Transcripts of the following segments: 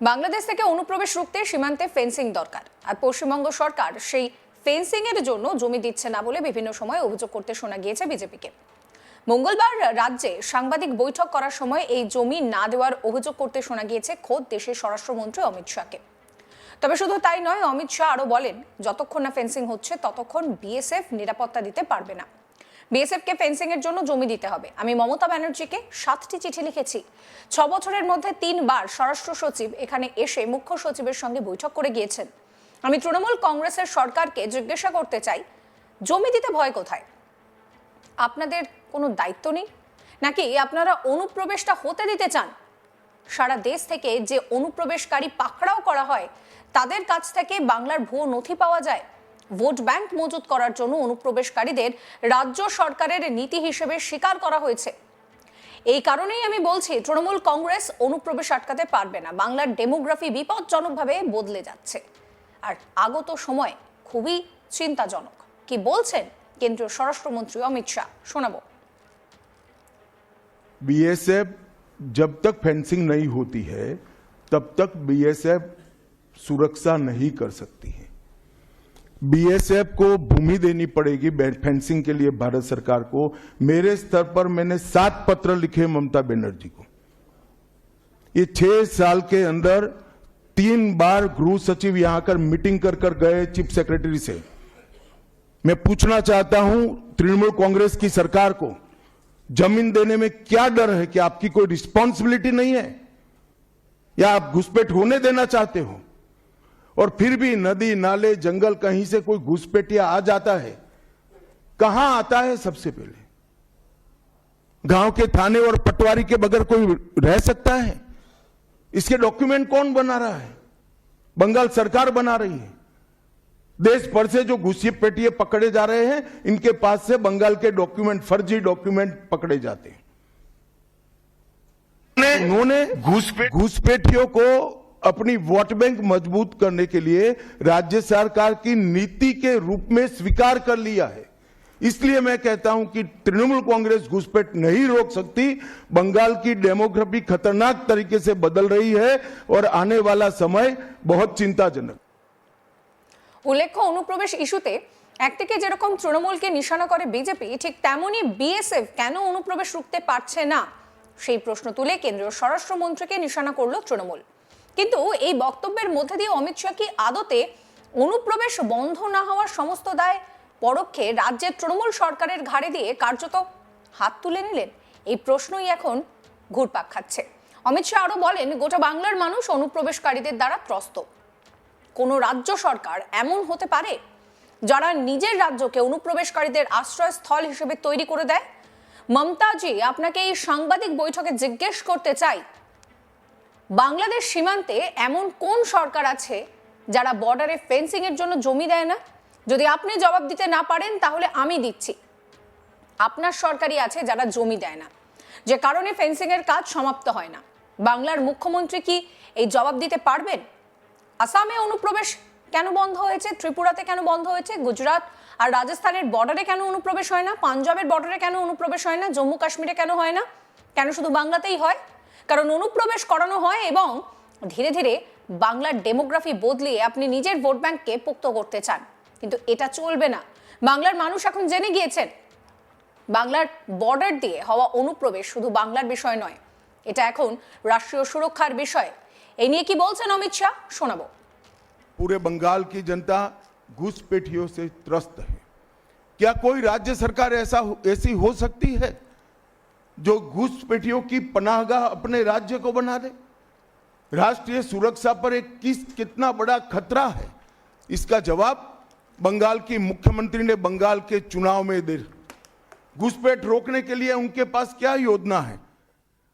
বাংলাদেশ থেকে অনুপ্রবেশ রুখতে সীমান্তে ফেন্সিং দরকার, আর পশ্চিমবঙ্গ সরকার সেই ফেন্সিং এর জন্য জমি দিচ্ছে না বলে বিভিন্ন সময় অভিযোগ করতে শোনা গিয়েছে বিজেপিকে। মঙ্গলবার রাজ্যে সাংবাদিক বৈঠক করার সময় এই জমি না দেওয়ার অভিযোগ করতে শোনা গিয়েছে খোদ দেশের স্বরাষ্ট্রমন্ত্রী অমিত শাহকে। তবে শুধু তাই নয়, অমিত শাহ আরো বলেন, যতক্ষণ না ফেন্সিং হচ্ছে ততক্ষণ বিএসএফ নিরাপত্তা দিতে পারবে না। বিএসএফ কে ফেন্সিং এর জন্য জমি দিতে হবে। আমি মমতা ব্যানার্জিকে 7টি চিঠি লিখেছি। 6 বছরের মধ্যে 3 বার স্বরাষ্ট্র সচিব এখানে এসে মুখ্য সচিবের সঙ্গে বৈঠক করে গিয়েছেন। আমি তৃণমূল কংগ্রেসের সরকারকে জিজ্ঞাসা করতে চাই, জমি দিতে ভয় কোথায়? আপনাদের কোনো দায়িত্ব নেই নাকি আপনারা অনুপ্রবেশটা হতে দিতে চান? সারা দেশ থেকে যে অনুপ্রবেশকারী পাকড়াও করা হয়, তাদের কাছ থেকে বাংলার ভুয়ো নথি পাওয়া যায়। ভোট ব্যাংক মজুত করার জন্য অনুপ্রবেশকারীদের রাজ্য সরকারের নীতি হিসেবে স্বীকার করা হয়েছে। এই কারণেই আমি বলছি, তৃণমূল কংগ্রেস অনুপ্রবেশ আটকাতে পারবে না। বাংলার ডেমোগ্রাফি বিপজ্জনকভাবে বদলে যাচ্ছে, আর আগত সময় খুবই চিন্তাজনক। কি বলছেন কেন্দ্রীয় স্বরাষ্ট্রমন্ত্রী অমিত শাহ, শোনাবো। बीएसएफ जब तक फेंसिंग नहीं होती है तब तक बीएसएफ सुरक्षा नहीं कर सकती है। बीएसएफ को भूमि देनी पड़ेगी फेंसिंग के लिए भारत सरकार को। मेरे स्तर पर मैंने 7 पत्र लिखे ममता बनर्जी को। ये 6 साल के अंदर 3 बार गृह सचिव यहां आकर मीटिंग कर कर गए चीफ सेक्रेटरी से। मैं पूछना चाहता हूं तृणमूल कांग्रेस की सरकार को, जमीन देने में क्या डर है? कि आपकी कोई रिस्पॉन्सिबिलिटी नहीं है, या आप घुसपैठ होने देना चाहते हो? और फिर भी नदी नाले जंगल कहीं से कोई घुसपैठिया आ जाता है, कहां आता है? सबसे पहले गांव के थाने और पटवारी के बगैर कोई रह सकता है? इसके डॉक्यूमेंट कौन बना रहा है? बंगाल सरकार बना रही है। देश भर से जो घुसपैठिए पकड़े जा रहे हैं, इनके पास से बंगाल के डॉक्यूमेंट, फर्जी डॉक्यूमेंट पकड़े जाते हैं। उन्होंने घुसपैठियों को अपनी वोट बैंक मजबूत करने के लिए राज्य सरकार की नीति के रूप में स्वीकार कर लिया है। इसलिए मैं कहता हूं कि तृणमूल कांग्रेस घुसपैठ नहीं रोक सकती। बंगाल की डेमोग्राफी खतरनाक तरीके से बदल रही है और आने वाला समय बहुत चिंताजनक। উল্লেখ্য, অনুপ্রবেশ ইস্যুতে একদিকে যেরকম তৃণমূলকে নিশানা করে বিজেপি, ঠিক তেমনই বিএসএফ কেন অনুপ্রবেশ রুখতে পারছে না সেই প্রশ্ন তুলে কেন্দ্রীয় স্বরাষ্ট্রমন্ত্রীকে নিশানা করলো তৃণমূল। কিন্তু এই বক্তব্যের মধ্যে দিয়ে অমিত শাহ কি আদতে অনুপ্রবেশ বন্ধ না হওয়ার সমস্ত দায় পরোক্ষে রাজ্যের তৃণমূল সরকারের ঘাড়ে দিয়ে কার্যত হাত তুলে নিলেন? এই প্রশ্নই এখন ঘুরপাক খাচ্ছে। অমিত শাহ আরো বলেন, গোটা বাংলার মানুষ অনুপ্রবেশকারীদের দ্বারা ত্রস্ত। কোন রাজ্য সরকার এমন হতে পারে যারা নিজের রাজ্যকে অনুপ্রবেশকারীদের আশ্রয়স্থল হিসেবে তৈরি করে দেয়? মমতাজি, আপনাকে এই সাংবাদিক বৈঠকে জিজ্ঞেস করতে চাই, বাংলাদেশ সীমান্তে এমন কোন সরকার আছে যারা বর্ডারে ফেন্সিং এর জন্য জমি দেয় না? যদি আপনি জবাব দিতে না পারেন তাহলে আমি দিচ্ছি। আপনার সরকারই আছে যারা জমি দেয় না, যে কারণে ফেন্সিং এর কাজ সমাপ্ত হয় না। বাংলার মুখ্যমন্ত্রী কি এই জবাব দিতে পারবেন? আসামে অনুপ্রবেশ কেন বন্ধ হয়েছে? ত্রিপুরাতে কেন বন্ধ হয়েছে? গুজরাট আর রাজস্থানের বর্ডারে কেন অনুপ্রবেশ হয় না? পাঞ্জাবের বর্ডারে কেন অনুপ্রবেশ হয় না? জম্মু কাশ্মীরে কেন হয় না? কেন শুধু বাংলাতেই হয়? কারণ অনুপ্রবেশ করানো হয় এবং ধীরে ধীরে বাংলার ডেমোগ্রাফি বদলিয়ে আপনি নিজের ভোট ব্যাংককে পোক্ত করতে চান। কিন্তু এটা চলবে না। বাংলার মানুষ এখন জেনে গিয়েছেন, বাংলার বর্ডার দিয়ে হওয়া অনুপ্রবেশ শুধু বাংলার বিষয় নয়, এটা এখন রাষ্ট্রীয় সুরক্ষার বিষয়। এই নিয়ে কি বলছেন অমিত শাহ, শোনাবো। पूरे बंगाल की जनता घुसपैठियों से त्रस्त है। क्या कोई राज्य सरकार ऐसी हो सकती है जो घुसपैठियों की पनाहगाह अपने राज्य को बना दे? राष्ट्रीय सुरक्षा पर एक कितना बड़ा खतरा है, इसका जवाब बंगाल की मुख्यमंत्री ने बंगाल के चुनाव में दे। घुसपैठ रोकने के लिए उनके पास क्या योजना है?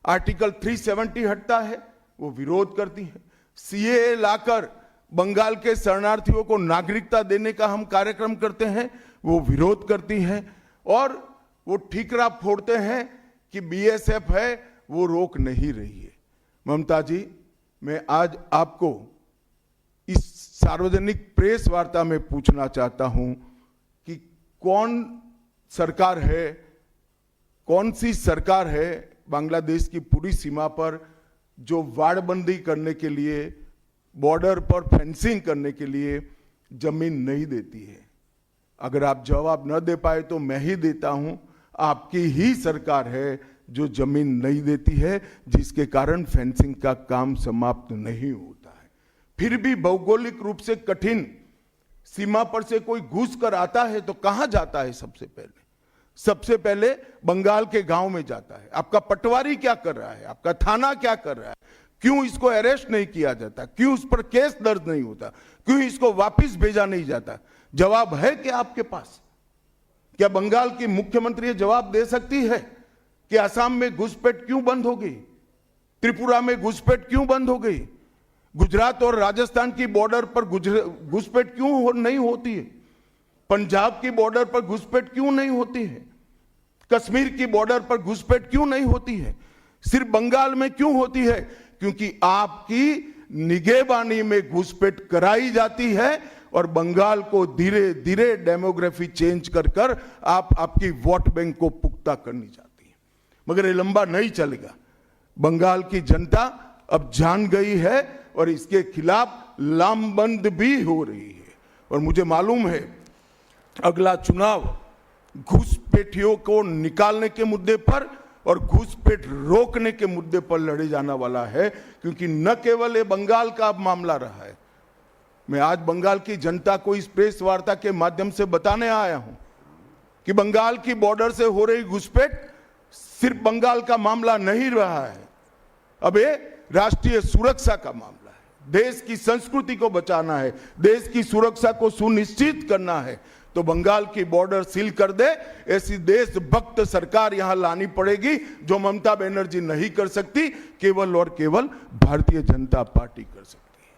आर्टिकल 370 हटता है, वो विरोध करती है। सीएए लाकर बंगाल के शरणार्थियों को नागरिकता देने का हम कार्यक्रम करते हैं, वो विरोध करती हैं। और वो ठीकरा फोड़ते हैं कि बीएसएफ है, वो रोक नहीं रही है। ममता जी, मैं आज आपको इस सार्वजनिक प्रेस वार्ता में पूछना चाहता हूं कि कौन सरकार है, कौन सी सरकार है बांग्लादेश की पूरी सीमा पर जो वाड़बंदी करने के लिए, बॉर्डर पर फेंसिंग करने के लिए जमीन नहीं देती है। अगर आप जवाब न दे पाए तो मैं ही देता हूं, आपकी ही सरकार है जो जमीन नहीं देती है, जिसके कारण फेंसिंग का काम समाप्त नहीं होता है। फिर भी भौगोलिक रूप से कठिन सीमा पर से कोई घुस कर आता है तो कहां जाता है? सबसे पहले बंगाल के गांव में जाता है। आपका पटवारी क्या कर रहा है? आपका थाना क्या कर रहा है? क्यों इसको अरेस्ट नहीं किया जाता? क्यों उस पर केस दर्ज नहीं होता? क्यों इसको वापस भेजा नहीं जाता? जवाब है क्या आपके पास? क्या बंगाल की मुख्यमंत्री जवाब दे सकती है कि असम में घुसपैठ क्यों बंद हो गई? त्रिपुरा में घुसपैठ क्यों बंद हो गई? गुजरात और राजस्थान की बॉर्डर पर घुसपैठ क्यों नहीं होती है? पंजाब की बॉर्डर पर घुसपैठ क्यों नहीं होती है? कश्मीर की बॉर्डर पर घुसपैठ क्यों नहीं होती है? सिर्फ बंगाल में क्यों होती है? क्योंकि आपकी निगहबानी में घुसपैठ कराई जाती है और बंगाल को धीरे धीरे डेमोग्राफी चेंज कर आप आपकी वोट बैंक को पुख्ता करनी चाहती है। मगर ये लंबा नहीं चलेगा। बंगाल की जनता अब जान गई है और इसके खिलाफ लामबंद भी हो रही है। और मुझे मालूम है अगला चुनाव घुसपैठियों को निकालने के मुद्दे पर और घुसपैठ रोकने के मुद्दे पर लड़े जाने वाला है, क्योंकि न केवल ये बंगाल का अब मामला रहा है। मैं आज बंगाल की जनता को इस प्रेस वार्ता के माध्यम से बताने आया हूं कि बंगाल की बॉर्डर से हो रही घुसपैठ सिर्फ बंगाल का मामला नहीं रहा है, अब ये राष्ट्रीय सुरक्षा का मामला है। देश की संस्कृति को बचाना है, देश की सुरक्षा को सुनिश्चित करना है, तो बंगाल की बॉर्डर सील कर दे। ऐसी देशभक्त सरकार यहां लानी पड़ेगी जो ममता बनर्जी नहीं कर सकती, केवल और केवल भारतीय जनता पार्टी कर सकती है।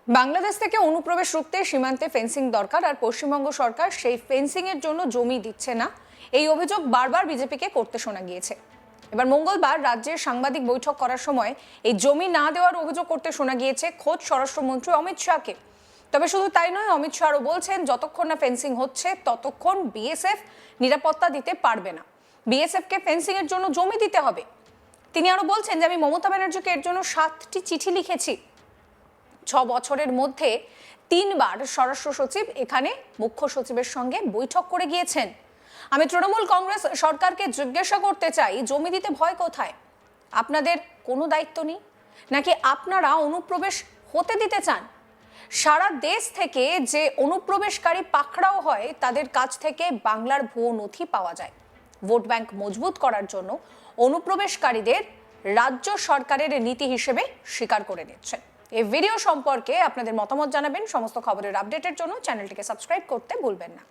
বাংলাদেশ থেকে অনুপ্রবেশ রুখতে সীমান্তে ফেন্সিং দরকার, আর পশ্চিমবঙ্গ সরকার সেই ফেন্সিং এর জন্য জমি দিচ্ছে না, এই অভিযোগ বারবার বিজেপিকে করতে শোনা গিয়েছে। এবার মঙ্গলবার রাজ্যের সাংবাদিক বৈঠক করার সময় এই জমি না দেওয়ার অভিযোগ করতে শোনা গিয়েছে খোদ স্বরাষ্ট্রমন্ত্রী অমিত শাহকে। তবে শুধু তাই নয়, অমিত শাহ আরও বলছেন যতক্ষণ না ফেন্সিং হচ্ছে ততক্ষণ বিএসএফ নিরাপত্তা দিতে পারবে না, বিএসএফকে ফেন্সিং এর জন্য জমি দিতে হবে। তিনি আরও বলছেন যে আমি মমতা ব্যানার্জিকে এর জন্য 7টি চিঠি লিখেছি। 6 বছরের মধ্যে 3 বার স্বরাষ্ট্র সচিব এখানে মুখ্য সচিবের সঙ্গে বৈঠক করে গিয়েছেন। আমি তৃণমূল কংগ্রেস সরকারকে জিজ্ঞাসা করতে চাই, জমি দিতে ভয় কোথায়? আপনাদের কোনো দায়িত্ব নেই নাকি আপনারা অনুপ্রবেশ হতে দিতে চান? সারা দেশ থেকে যে অনুপ্রবেশকারী পাকড়াও হয় তাদের কাছ থেকে বাংলার ভুয়ো নথি পাওয়া যায়। ভোট ব্যাংক মজবুত করার জন্য অনুপ্রবেশকারীদের রাজ্য সরকারের নীতি হিসেবে স্বীকার করে নিচ্ছেন। এই ভিডিও সম্পর্কে আপনাদের মতামত জানাবেন। সমস্ত খবরের আপডেটের জন্য চ্যানেলটিকে সাবস্ক্রাইব করতে ভুলবেন না।